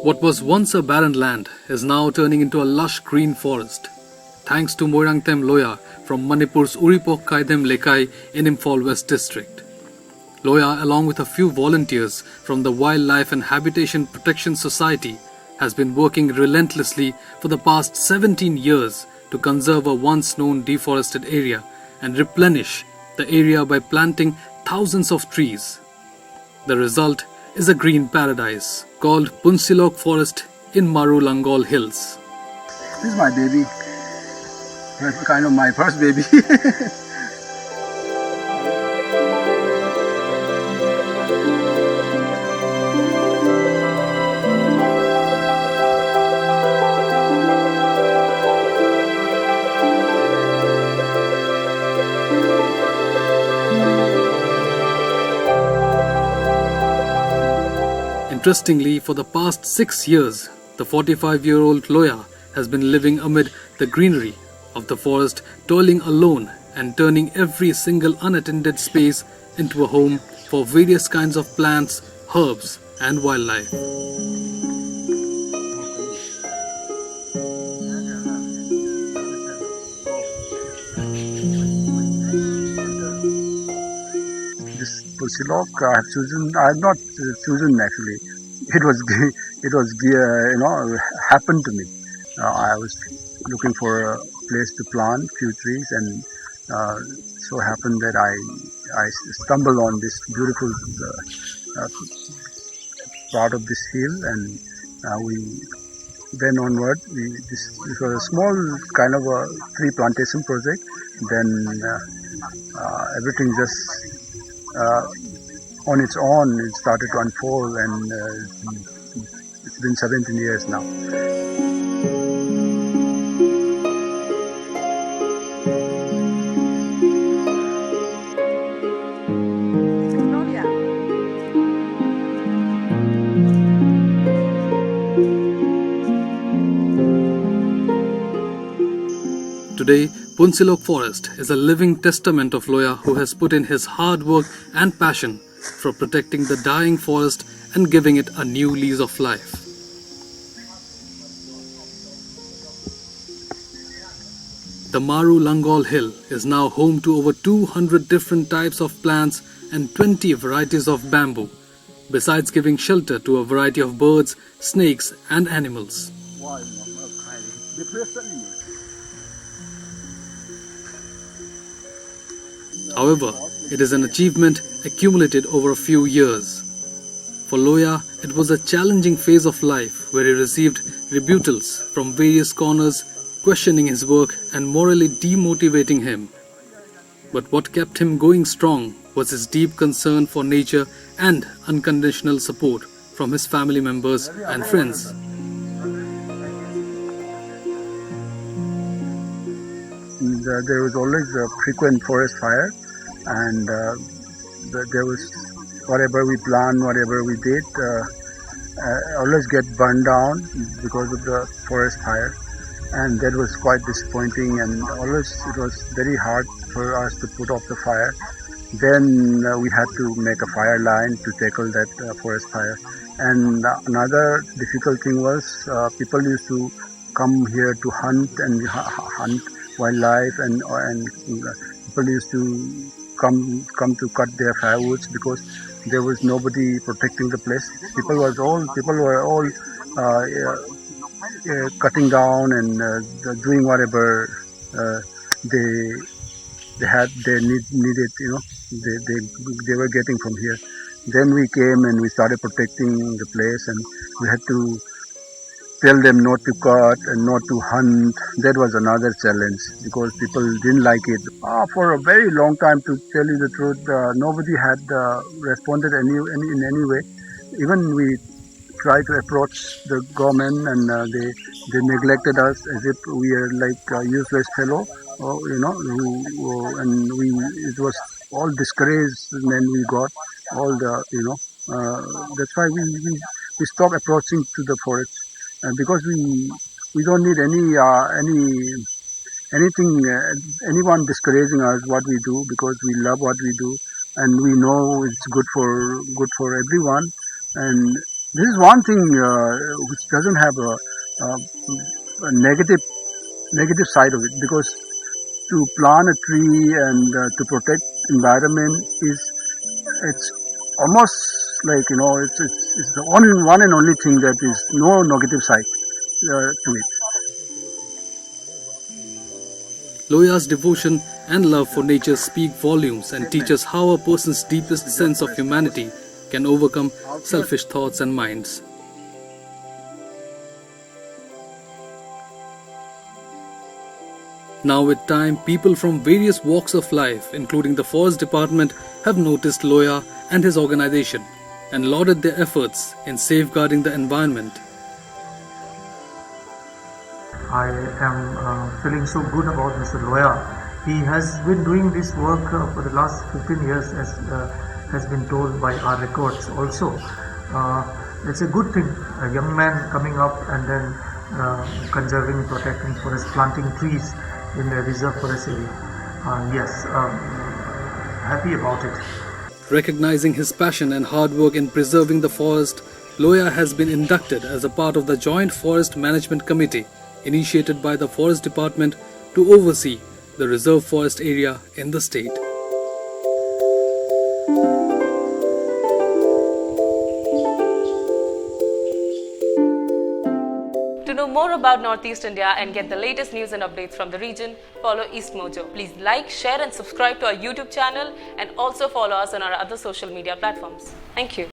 What was once a barren land is now turning into a lush green forest, thanks to Moirangthem Loiya from Manipur's Uripok Kaidhem Lekai in Imphal West District. Loiya, along with a few volunteers from the Wildlife and Habitation Protection Society, has been working relentlessly for the past 17 years to conserve a once known deforested area and replenish the area by planting thousands of trees. The result is a green paradise called Punshilok Forest in Maru Langol hills. This is my baby, kind of my first baby. Interestingly, for the past 6 years, the 45-year-old Loiya has been living amid the greenery of the forest, toiling alone and turning every single unattended space into a home for various kinds of plants, herbs and wildlife. This Punshilok I have not chosen actually. It was happened to me. I was looking for a place to plant few trees, and so happened that I stumbled on this beautiful part of this hill, and then onward this was a small kind of a tree plantation project. Then everything just on its own, it started to unfold, and it's been 17 years now. Today, Punshilok Forest is a living testament of Loiya, who has put in his hard work and passion for protecting the dying forest and giving it a new lease of life. The Maru Langol hill is now home to over 200 different types of plants and 20 varieties of bamboo, besides giving shelter to a variety of birds, snakes and animals. However, it is an achievement accumulated over a few years. For Loiya, it was a challenging phase of life where he received rebuttals from various corners, questioning his work and morally demotivating him. But what kept him going strong was his deep concern for nature and unconditional support from his family members and friends. There was always a frequent forest fire, and there was whatever we planned, whatever we did, always get burned down because of the forest fire, and that was quite disappointing, and always it was very hard for us to put off the fire. Then we had to make a fire line to tackle that forest fire. And another difficult thing was people used to come here to hunt wildlife, and people used to come to cut their firewoods because there was nobody protecting the place. People were all cutting down and doing whatever they needed. They were getting from here. Then we came and we started protecting the place, and we had to tell them not to cut and not to hunt. That was another challenge because people didn't like it. For a very long time, to tell you the truth, nobody had responded in any way. Even we tried to approach the government, and they neglected us as if we are like a useless fellow, and it was all discouraged. And then we got all the that's why we stopped approaching to the forest. Because we don't need anyone discouraging us what we do, because we love what we do, and we know it's good for everyone. And This is one thing which doesn't have a negative side of it, because to plant a tree and to protect environment it's almost like it's the one and only thing that is no negative side to it. Loiya's devotion and love for nature speak volumes and teach us how a person's deepest sense of humanity can overcome selfish thoughts and minds. Now with time, people from various walks of life, including the Forest Department, have noticed Loiya and his organization and lauded their efforts in safeguarding the environment. I am feeling so good about Mr. Loiya. He has been doing this work for the last 15 years, as has been told by our records also. It's a good thing, a young man coming up and then conserving, protecting forest, planting trees in the reserve forest area. Happy about it. Recognizing his passion and hard work in preserving the forest, Loiya has been inducted as a part of the Joint Forest Management Committee, initiated by the Forest Department to oversee the reserve forest area in the state. To know more about Northeast India and get the latest news and updates from the region, follow East Mojo. Please like, share and subscribe to our YouTube channel and also follow us on our other social media platforms. Thank you.